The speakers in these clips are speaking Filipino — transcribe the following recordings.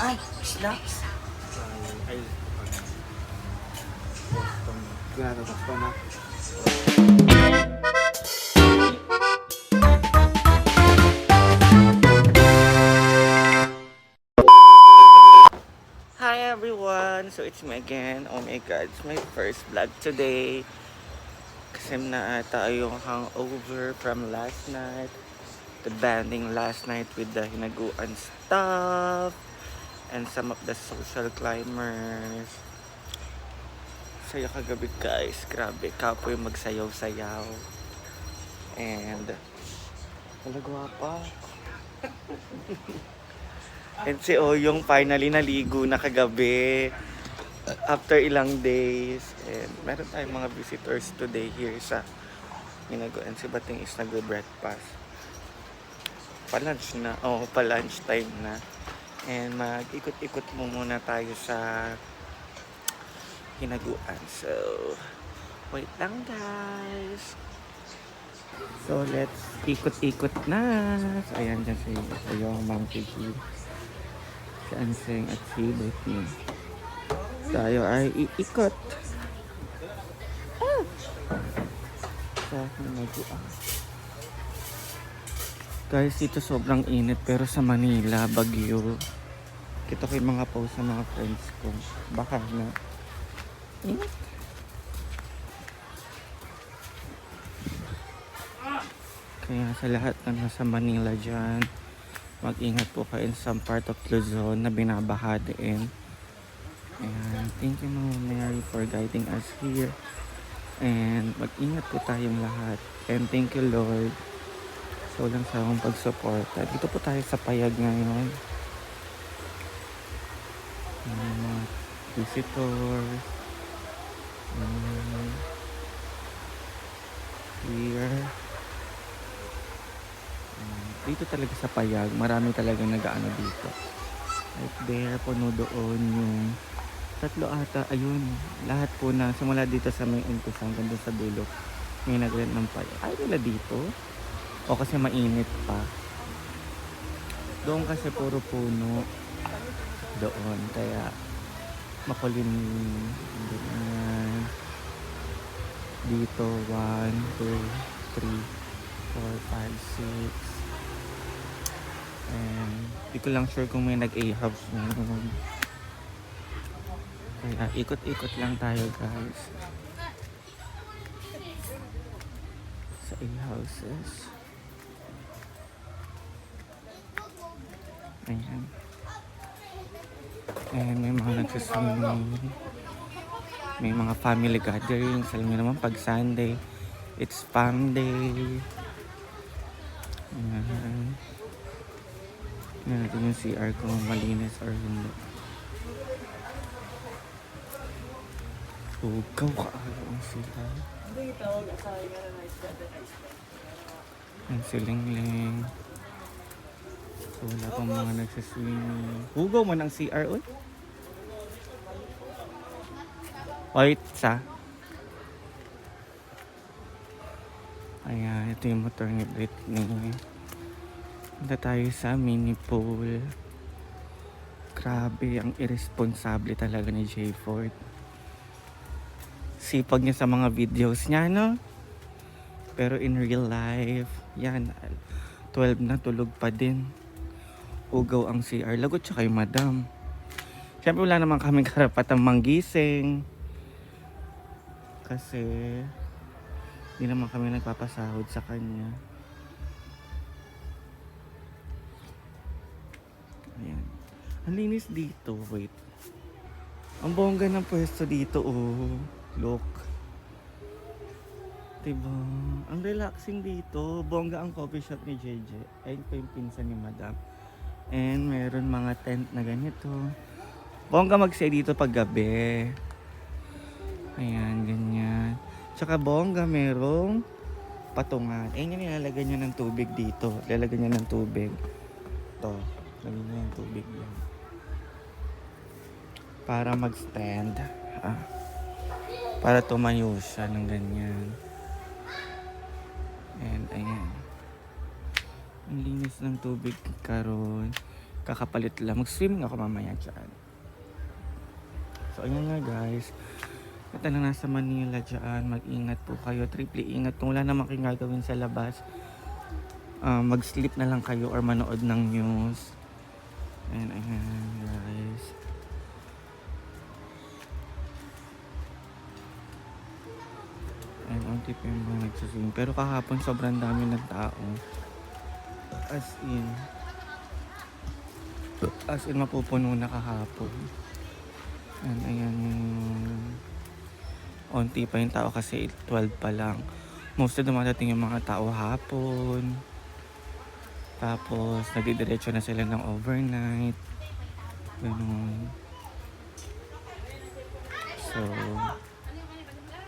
Ay, snacks. Ay, Boston. Ginatatak pa na. Hi everyone! So it's me again. Oh my god, it's my first vlog today. Kasi na tayo hangover from last night. The banding last night with the hinaguan stuff. And some of the social climbers. Saya kagabi guys. Grabe, kapoy magsayaw-sayaw. And wala gwapa. And si Oyong finally naligo na kagabi after ilang days. And meron tayong mga visitors today here sa Minago. And si Bating is nag-breakfast. Pa-lunch na. Oo, pa-lunch time na. And mag-ikot-ikot muna tayo sa Hinaguan. So, wait lang guys. So, let's ikot-ikot na. So, ayan dyan si Oyong, Monkey Key. Si Anseng at si Britney. Tayo ay iikot sa Hinaguan. Guys, dito sobrang init pero sa Manila, bagyo. Kita ko yung mga post ng mga friends ko. Baka na init. Kaya sa lahat na nasa Manila dyan, mag-ingat po kayo in some part of Luzon na binabaha din. And thank you Mama Mary for guiding us here. And mag-ingat po tayong lahat. And thank you Lord. So lang sa akong pagsuporta. Dito po tayo sa Payag ngayon. Mga visitors. Here. Dito talaga sa Payag, marami talagang nag-ano dito. Right there, puno doon yung tatlo ata, ayun. Lahat po na, simula dito sa may umpis hanggang doon sa dulo. May nag-rent ng Payag. Ay, nila dito? O kasi mainit pa. Doon kasi puro puno. Doon, kaya makulimlim. Dito, 1, 2, 3, 4, 5, 6. And di ko lang sure kung may nag-A-house ngayon. Kaya ikot-ikot lang tayo guys sa A-houses. Ayan. And may mga nagsaswimming. May mga family gatherings. Alam niyo naman pag Sunday, it's fun day. Ayan. Tingnan natin yung CR kung malinis or hindi. Ugaw ka ang CR. Ang siling-ling. So wala pang mga nagsaswimming. Ugaw man ang CR oy. White sa. Ayan, ito yung motor ni Britney. Punta tayo sa mini pool. Grabe, ang irresponsible talaga ni Jay Ford. Sipag niya sa mga videos niya, no? Pero in real life, yan, 12 na, tulog pa din. Ugaw ang CR. Lagot siya kay madam. Siyempre wala naman kaming karapatang manggising. Kasi, hindi naman kami nagpapasahod sa kanya. Ayan. Ang linis dito. Wait. Ang bongga ng pwesto dito. Oh. Look. Diba? Ang relaxing dito. Bongga ang coffee shop ni JJ. Ayun pa yung pinsan ni Madam. And meron mga tent na ganito. Bongga mag-stay dito pag gabi. Ayan, ganyan. Tsaka bongga merong patungan. Ayun yung nilalagyan niya ng tubig dito. Lalagyan niya ng tubig. Ito. Lagyan niya ng tubig yan. Para mag-stand. Para tumayo siya ng ganyan. And ayan. Ang linis ng tubig karon. Kakapalit lang. Mag-swim ako mamaya dyan. So, ayan nga guys. Ito na nasa Manila dyan. Mag-ingat po kayo. Triple ingat. Kung wala naman kayong gagawin sa labas, mag-sleep na lang kayo or manood ng news. And ayan guys. And unti pa yung mga nagsaswim. Pero kahapon sobrang dami ng tao. As in mapupuno na kahapon. And ayan yung unti pa yung tao kasi 12 pa lang. Mostly dumadating yung mga tao hapon. Tapos nagdidiretso na sila ng overnight. Ganun. So,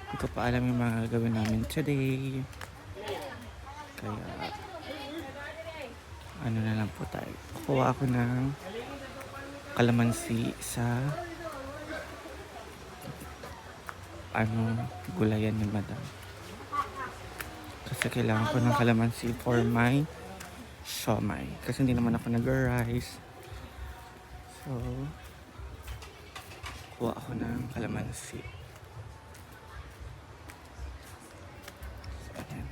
hindi ko pa alam yung mga gagawin namin today. Kaya, ano na lang po tayo. Kukuha ako ng kalamansi sa gulayan ni Madam. Kasi kailangan ko ng kalamansi for my siomai. Kasi hindi naman ako nag-rice. So, kuha ako ng kalamansi. So, ayan.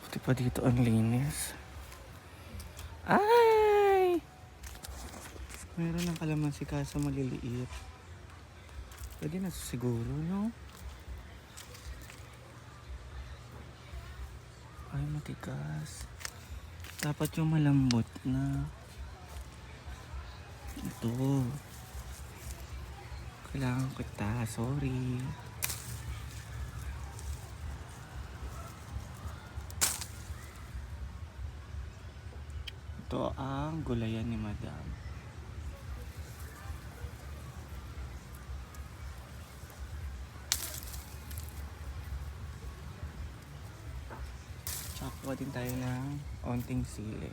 Buti pa dito ang linis. Ay! Meron ng kalamansi kaso maliliit. Pwede na siguro, no? Ay, matigas. Dapat yung malambot na. Ito. Kailangan ko ita. Sorry. Ito ang gulayan ni Madam. Kuha din tayo ng onting sili.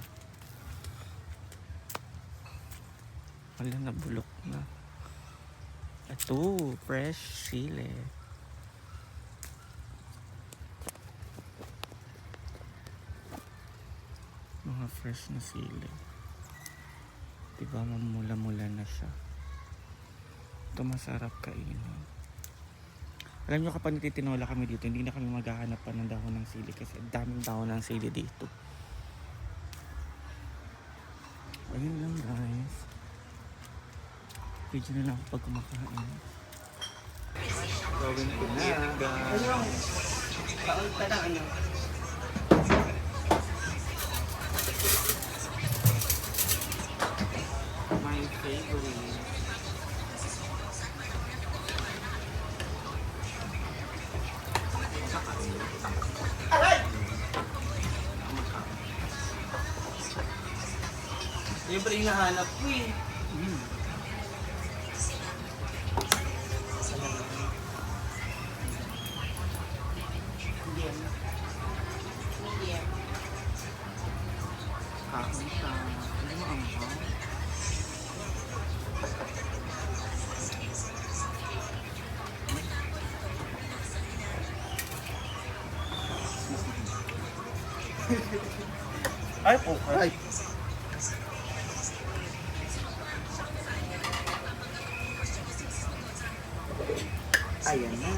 Wala na, bulok na. Ito, fresh sili. Mga fresh na sili. Diba, mamula-mula na siya. Ito masarap kainin. Alam nyo, kapag nagtitinola kami dito, hindi na kami maghahanap pa ng dahon ng sili kasi daming dahon ng sili dito. Ayun lang guys. Video na lang ako pag kumakain. Gawin ko na guys. Kaunta na ano. My favorite. Yung pa rin hinahanap ko eh. Kaunta. Ano mo ang pa? Ay po. Ay. Ayan na.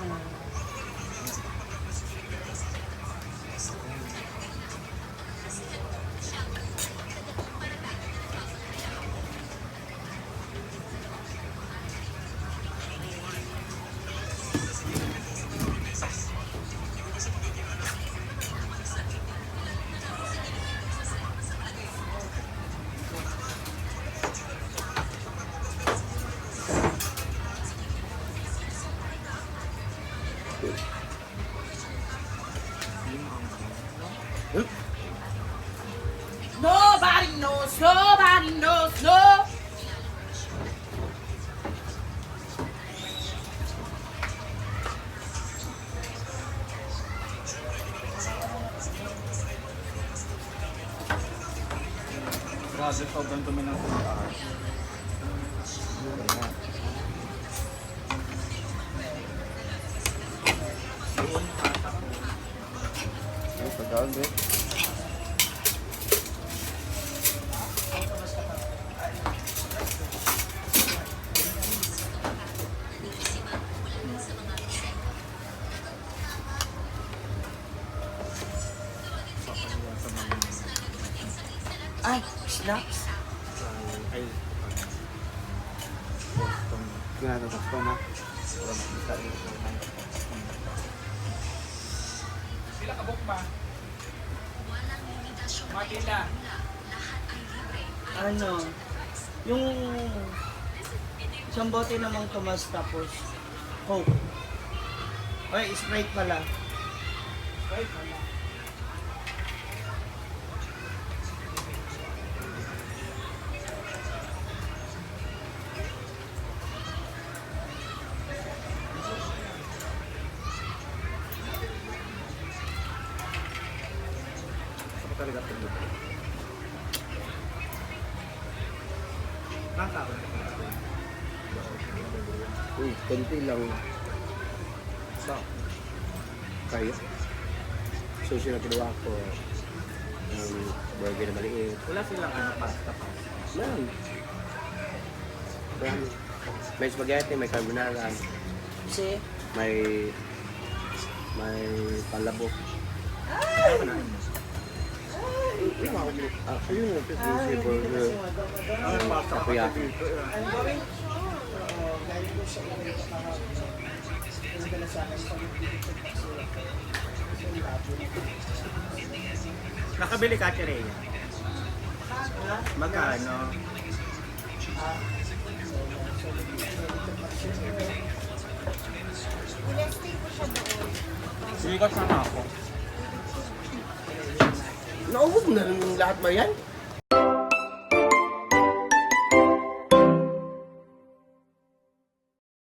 Nobody knows, nobody knows, no. Grabe, sobrang dumi ng CR. Grabe. Ay, snacks. Ay. Boston. Ginatatak ko na. Wala makita yung Sila kabuk ba? Makita. Ano? Yung isang bote namang Tomas tapos Coke. Ay, Sprite pala. Right, wala. Ako talaga ito. Nakaka. Uy, konti lang. So, Kayo. Sushi na kinuha ko. Burger na maliit. wala silang ano, pasta. Man. Marami. May spaghetti, may carbonara, Kasi, may palabo. Ano na? Ayun ako. Ayun yung sushi burger. Ano pasta ako Takoyaki. dito? I'm going to, dahil ko sa ulit kahapon, yung dala sa akin, pag-ibigit ko sila. Kasi ang labo na. Nakabili ka, Chireya? Ha? Magkano? Ah, Sige ko sama ako. Naubos na rin yung lahat ba yan?